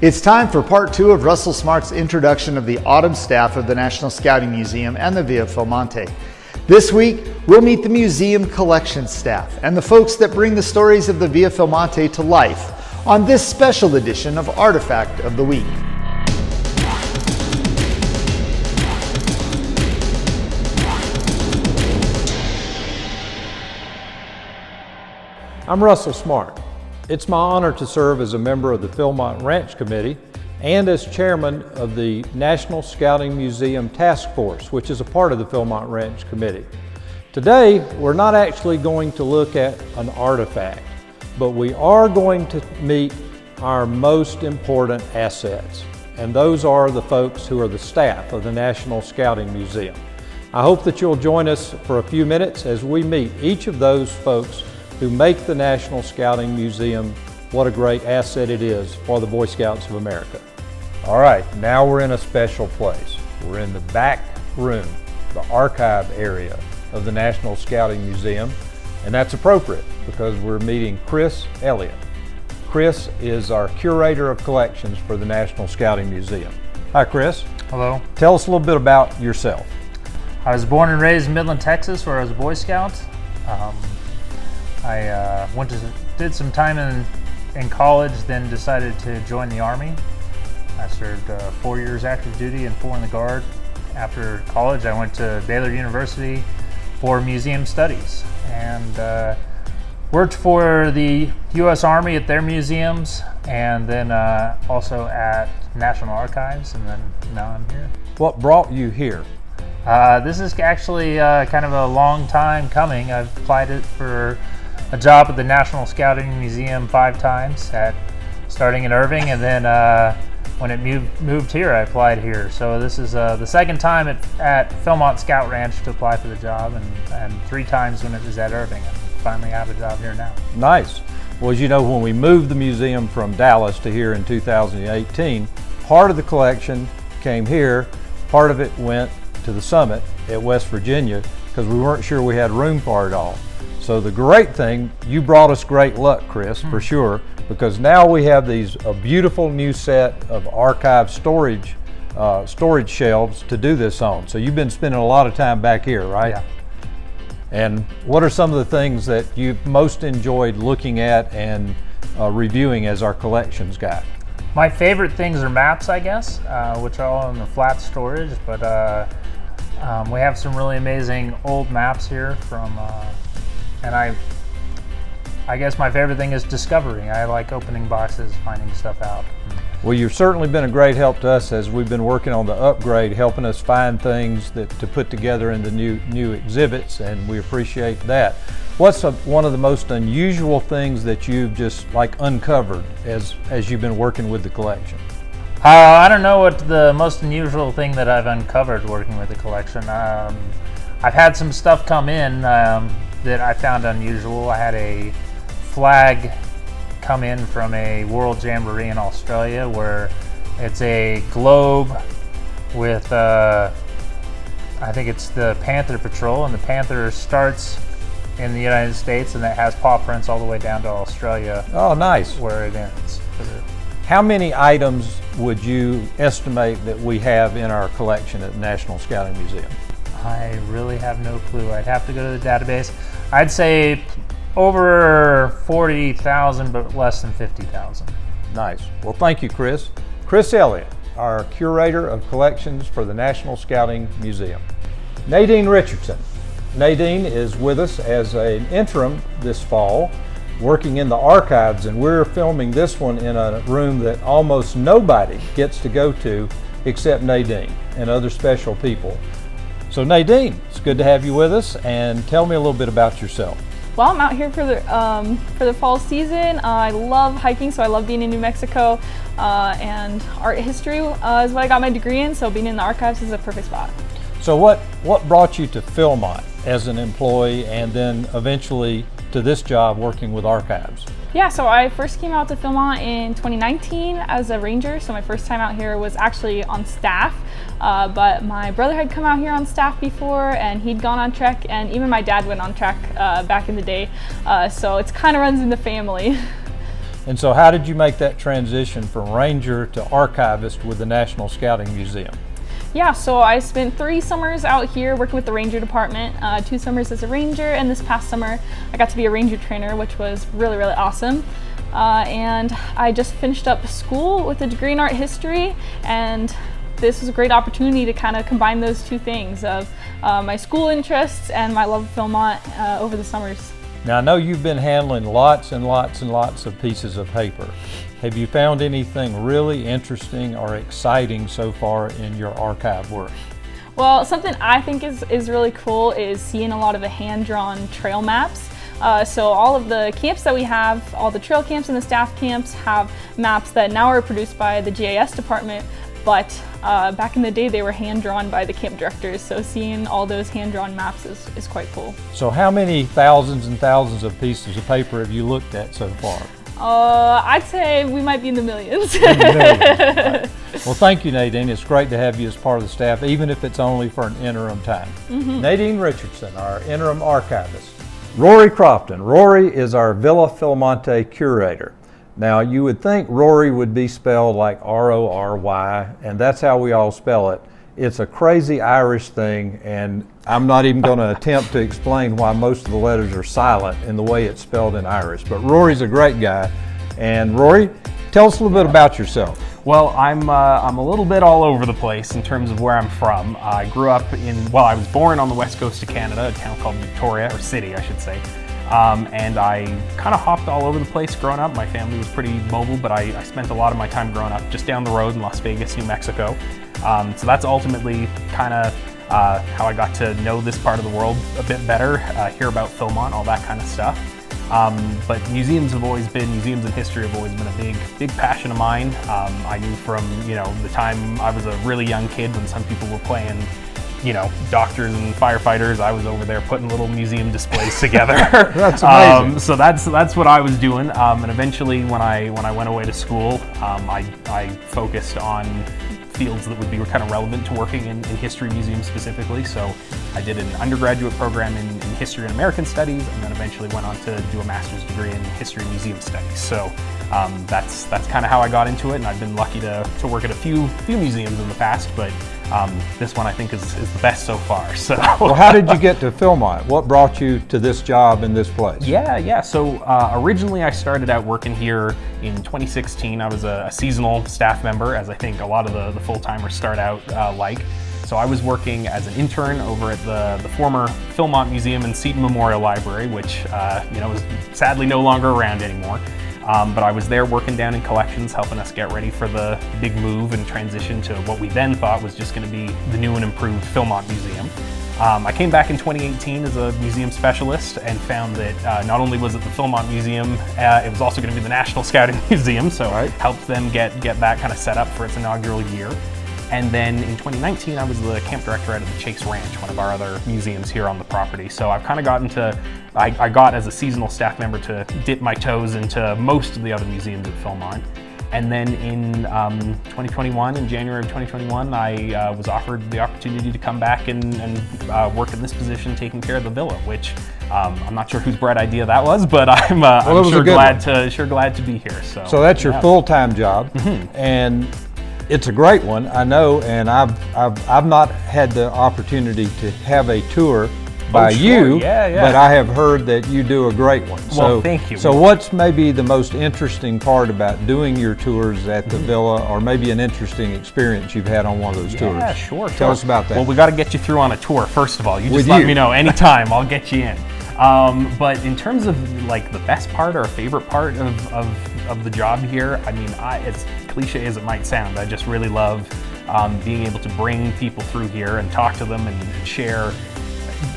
It's time for part 2 of Russell Smart's introduction of the autumn staff of the National Scouting Museum and the Villa Philmonte. This week, we'll meet the museum collection staff and the folks that bring the stories of the Villa Philmonte to life on this special edition of Artifact of the Week. I'm Russell Smart. It's my honor to serve as a member of the Philmont Ranch Committee and as chairman of the National Scouting Museum Task Force, which is a part of the Philmont Ranch Committee. Today, we're not actually going to look at an artifact, but we are going to meet our most important assets, and those are the folks who are the staff of the National Scouting Museum. I hope that you'll join us for a few minutes as we meet each of those folks who make the National Scouting Museum what a great asset it is for the Boy Scouts of America. All right, now we're in a special place. We're in the back room, the archive area of the National Scouting Museum, and that's appropriate because we're meeting Chris Elliott. Chris is our curator of collections for the National Scouting Museum. Hi, Chris. Hello. Tell us a little bit about yourself. I was born and raised in Midland, Texas, where I was a Boy Scout. I did some time in college, then decided to join the Army. I served 4 years active duty and 4 in the Guard. After college, I went to Baylor University for museum studies and worked for the U.S. Army at their museums, and then also at National Archives, and then now I'm here. What brought you here? This is actually kind of a long time coming. I've applied it for a job at the National Scouting Museum 5 times, starting in Irving, and then when it moved here, I applied here. So this is the second time at Philmont Scout Ranch to apply for the job, and 3 times when it was at Irving. And finally have a job here now. Nice. Well, as you know, when we moved the museum from Dallas to here in 2018, part of the collection came here, part of it went to the Summit at West Virginia because we weren't sure we had room for it all. So the great thing, you brought us great luck, Chris, for sure, because now we have a beautiful new set of archive storage shelves to do this on. So you've been spending a lot of time back here, right? Yeah. And what are some of the things that you've most enjoyed looking at and reviewing as our collections guy? My favorite things are maps, I guess, which are all in the flat storage, but we have some really amazing old maps here from, and I guess my favorite thing is discovery. I like opening boxes, finding stuff out. Well, you've certainly been a great help to us as we've been working on the upgrade, helping us find things to put together into new exhibits, and we appreciate that. What's one of the most unusual things that you've just uncovered as you've been working with the collection? I don't know what the most unusual thing that I've uncovered working with the collection. I've had some stuff come in that I found unusual. I had a flag come in from a World Jamboree in Australia where it's a globe with, I think it's the Panther Patrol, and the Panther starts in the United States and it has paw prints all the way down to Australia. Oh, nice. Where it ends. How many items would you estimate that we have in our collection at the National Scouting Museum? I really have no clue. I'd have to go to the database. I'd say over 40,000, but less than 50,000. Nice. Well, thank you, Chris. Chris Elliott, our curator of collections for the National Scouting Museum. Nadine Richardson. Nadine is with us as an interim this fall, working in the archives, and we're filming this one in a room that almost nobody gets to go to except Nadine and other special people. So Nadine, it's good to have you with us, and tell me a little bit about yourself. Well, I'm out here for the fall season. I love hiking, so I love being in New Mexico, and art history is what I got my degree in, so being in the archives is a perfect spot. So what brought you to Philmont as an employee and then eventually to this job working with archives? Yeah, so I first came out to Philmont in 2019 as a ranger, so my first time out here was actually on staff, but my brother had come out here on staff before and he'd gone on trek, and even my dad went on trek back in the day, so it kind of runs in the family. And so how did you make that transition from ranger to archivist with the National Scouting Museum? Yeah, so I spent 3 summers out here working with the ranger department, 2 summers as a ranger, and this past summer I got to be a ranger trainer, which was really, really awesome. And I just finished up school with a degree in art history, and this was a great opportunity to kind of combine those 2 things of my school interests and my love of Philmont over the summers. Now I know you've been handling lots and lots and lots of pieces of paper. Have you found anything really interesting or exciting so far in your archive work? Well, something I think is really cool is seeing a lot of the hand-drawn trail maps. So all of the camps that we have, all the trail camps and the staff camps have maps that now are produced by the GIS department, but back in the day they were hand-drawn by the camp directors, so seeing all those hand-drawn maps is quite cool. So how many thousands and thousands of pieces of paper have you looked at so far? I'd say we might be in the millions. Right. Well, thank you, Nadine. It's great to have you as part of the staff, even if it's only for an interim time. Nadine Richardson, our interim archivist. Rory Crofton. Rory is our Villa Philmonte curator. Now, you would think Rory would be spelled like R-O-R-Y, and that's how we all spell it. It's a crazy Irish thing, and I'm not even going to attempt to explain why most of the letters are silent in the way it's spelled in Irish. But Rory's a great guy. And Rory, tell us a little bit about yourself. Well, I'm a little bit all over the place in terms of where I'm from. I grew up I was born on the west coast of Canada, a town called Victoria, or city, I should say. And I kind of hopped all over the place growing up. My family was pretty mobile, but I spent a lot of my time growing up just down the road in Las Vegas, New Mexico. So that's ultimately kind of how I got to know this part of the world a bit better, hear about Philmont, all that kind of stuff. But museums and history have always been a big passion of mine. I knew from, the time I was a really young kid when some people were playing, doctors and firefighters, I was over there putting little museum displays together. That's amazing. So that's what I was doing. And eventually when I went away to school, I focused on fields that would be kind of relevant to working in history museums specifically. So I did an undergraduate program in history and American studies, and then eventually went on to do a master's degree in history and museum studies. So that's kind of how I got into it, and I've been lucky to work at a few museums in the past, but this one I think is the best so far. So, well, how did you get to Philmont? What brought you to this job in this place? Yeah. So originally I started out working here in 2016. I was a seasonal staff member, as I think a lot of the full-timers start out like. So I was working as an intern over at the former Philmont Museum and Seton Memorial Library, which is sadly no longer around anymore. But I was there working down in collections, helping us get ready for the big move and transition to what we then thought was just going to be the new and improved Philmont Museum. I came back in 2018 as a museum specialist and found that not only was it the Philmont Museum, it was also going to be the National Scouting Museum, so I helped them get that kind of set up for its inaugural year. And then in 2019, I was the camp director at the Chase Ranch, one of our other museums here on the property. So I've kind of I got as a seasonal staff member to dip my toes into most of the other museums at Philmont. And then in 2021, in January of 2021, I was offered the opportunity to come back and work in this position taking care of the villa, which I'm not sure whose bright idea that was, but I'm sure glad to be here. So that's your full-time job. And it's a great one, I know, and I've not had the opportunity to have a tour by you, but I have heard that you do a great one. Well, thank you. So what's maybe the most interesting part about doing your tours at the villa, or maybe an interesting experience you've had on one of those tours? Yeah, sure. Tell us about that. Well, we got to get you through on a tour, first of all. You just let me know anytime, I'll get you in. But in terms of like the best part or favorite part of the job here, I mean, as cliche as it might sound, I just really love being able to bring people through here and talk to them and share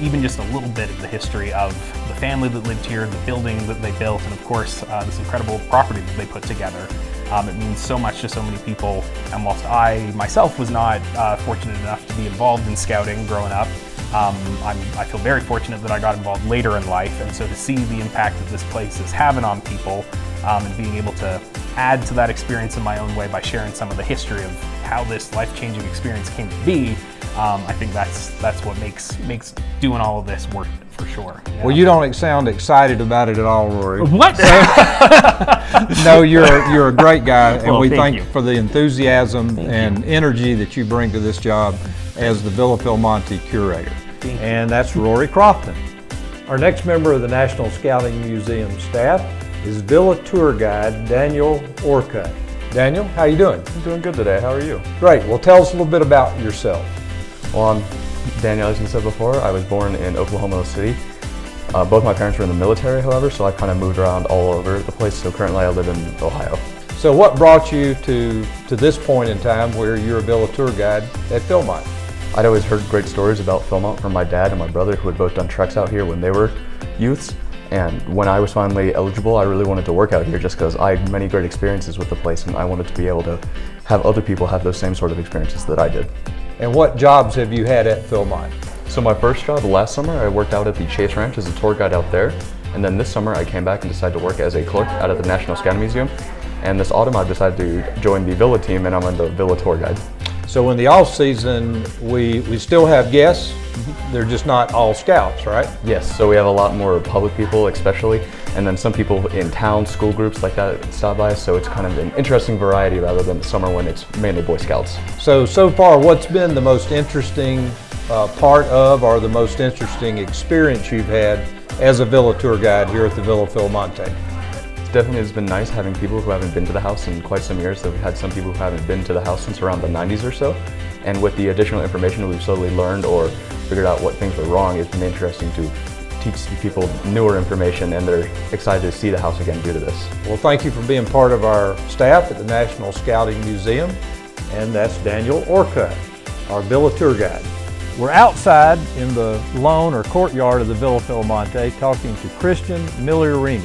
even just a little bit of the history of the family that lived here, the building that they built, and of course this incredible property that they put together. It means so much to so many people, and whilst I myself was not fortunate enough to be involved in scouting growing up, I feel very fortunate that I got involved later in life, and so to see the impact that this place is having on people and being able to add to that experience in my own way by sharing some of the history of how this life-changing experience came to be, I think that's what makes doing all of this worth it for sure. Yeah. Well, you don't sound excited about it at all, Rory. What? No, you're a great guy, and Well, we thank thank you. for the enthusiasm and energy that you bring to this job as the Villa Philmonte curator. And that's Rory Crofton. Our next member of the National Scouting Museum staff is Villa tour guide Daniel Orca. Daniel, how you doing? I'm doing good today. How are you? Great. Well, tell us a little bit about yourself. Well, I'm Daniel, as you said before. I was born in Oklahoma City. Both my parents were in the military, however, so I kind of moved around all over the place. So currently I live in Ohio. So what brought you to this point in time where you're a Villa tour guide at Philmonte? I'd always heard great stories about Philmonte from my dad and my brother, who had both done treks out here when they were youths. And when I was finally eligible, I really wanted to work out here just because I had many great experiences with the place, and I wanted to be able to have other people have those same sort of experiences that I did. And what jobs have you had at Philmonte? So my first job last summer, I worked out at the Chase Ranch as a tour guide out there. And then this summer, I came back and decided to work as a clerk out at the National Scouting Museum. And this autumn, I decided to join the Villa team, and I'm on the Villa tour guide. So in the off season, we still have guests. They're just not all scouts, right? Yes, so we have a lot more public people especially, and then some people in town, school groups like that stop by, so it's kind of an interesting variety rather than the summer when it's mainly Boy Scouts. So far, what's been the most interesting part of, or the most interesting experience you've had as a Villa tour guide here at the Villa Philmonte? Definitely has been nice having people who haven't been to the house in quite some years. So we've had some people who haven't been to the house since around the 90s or so. And with the additional information we've slowly learned or figured out what things were wrong, it's been interesting to teach people newer information, and they're excited to see the house again due to this. Well, thank you for being part of our staff at the National Scouting Museum. And that's Daniel Orca, our Villa tour guide. We're outside in the lawn or courtyard of the Villa Philmonte talking to Christian Milioni.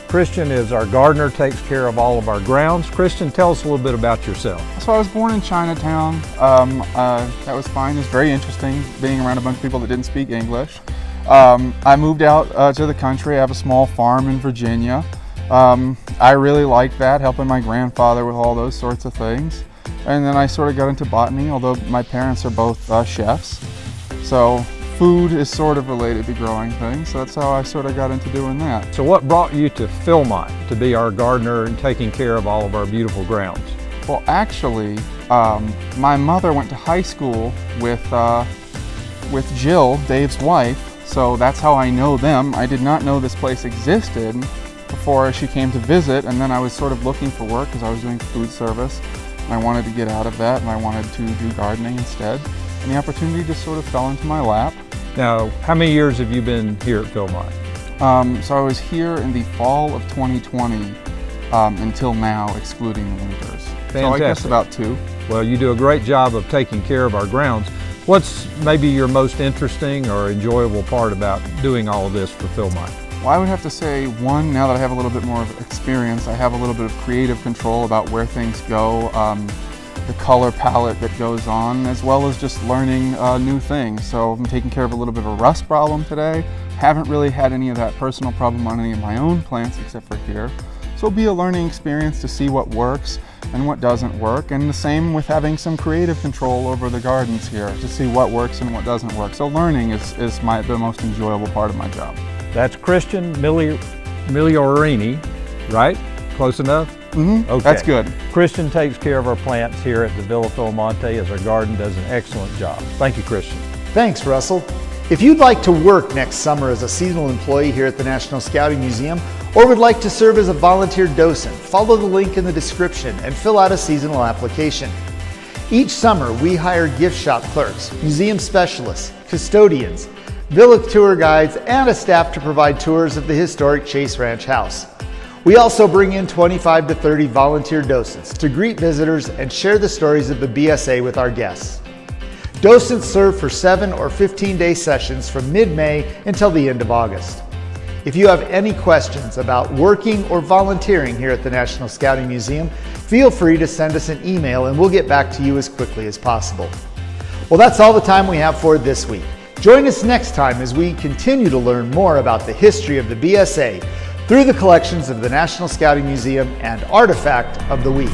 Christian is our gardener, takes care of all of our grounds. Christian, tell us a little bit about yourself. So I was born in Chinatown. That was fine. It was very interesting being around a bunch of people that didn't speak English. I moved out to the country. I have a small farm in Virginia. I really liked that, helping my grandfather with all those sorts of things. And then I sort of got into botany, although my parents are both chefs. So food is sort of related to growing things, so that's how I sort of got into doing that. So what brought you to Philmonte to be our gardener and taking care of all of our beautiful grounds? Well, actually, my mother went to high school with Jill, Dave's wife, so that's how I know them. I did not know this place existed before she came to visit, and then I was sort of looking for work because I was doing food service. I wanted to get out of that, and I wanted to do gardening instead. And the opportunity just sort of fell into my lap. Now, how many years have you been here at Philmonte? So I was here in the fall of 2020 until now, excluding the winters. Fantastic. So I guess about 2. Well, you do a great job of taking care of our grounds. What's maybe your most interesting or enjoyable part about doing all of this for Philmonte? Well, I would have to say, one, now that I have a little bit more of experience, I have a little bit of creative control about where things go, the color palette that goes on, as well as just learning new things. So I'm taking care of a little bit of a rust problem today. Haven't really had any of that personal problem on any of my own plants except for here. So it'll be a learning experience to see what works and what doesn't work, and the same with having some creative control over the gardens here to see what works and what doesn't work. So learning is the most enjoyable part of my job. That's Christian Milioni, right? Close enough? Mm-hmm. Okay. That's good. Christian takes care of our plants here at the Villa Philmonte as our garden does an excellent job. Thank you, Christian. Thanks, Russell. If you'd like to work next summer as a seasonal employee here at the National Scouting Museum, or would like to serve as a volunteer docent, follow the link in the description and fill out a seasonal application. Each summer, we hire gift shop clerks, museum specialists, custodians, villa tour guides, and a staff to provide tours of the historic Chase Ranch house. We also bring in 25 to 30 volunteer docents to greet visitors and share the stories of the BSA with our guests. Docents serve for 7 or 15-day sessions from mid-May until the end of August. If you have any questions about working or volunteering here at the National Scouting Museum, feel free to send us an email and we'll get back to you as quickly as possible. Well, that's all the time we have for this week. Join us next time as we continue to learn more about the history of the BSA through the collections of the National Scouting Museum and Artifact of the Week.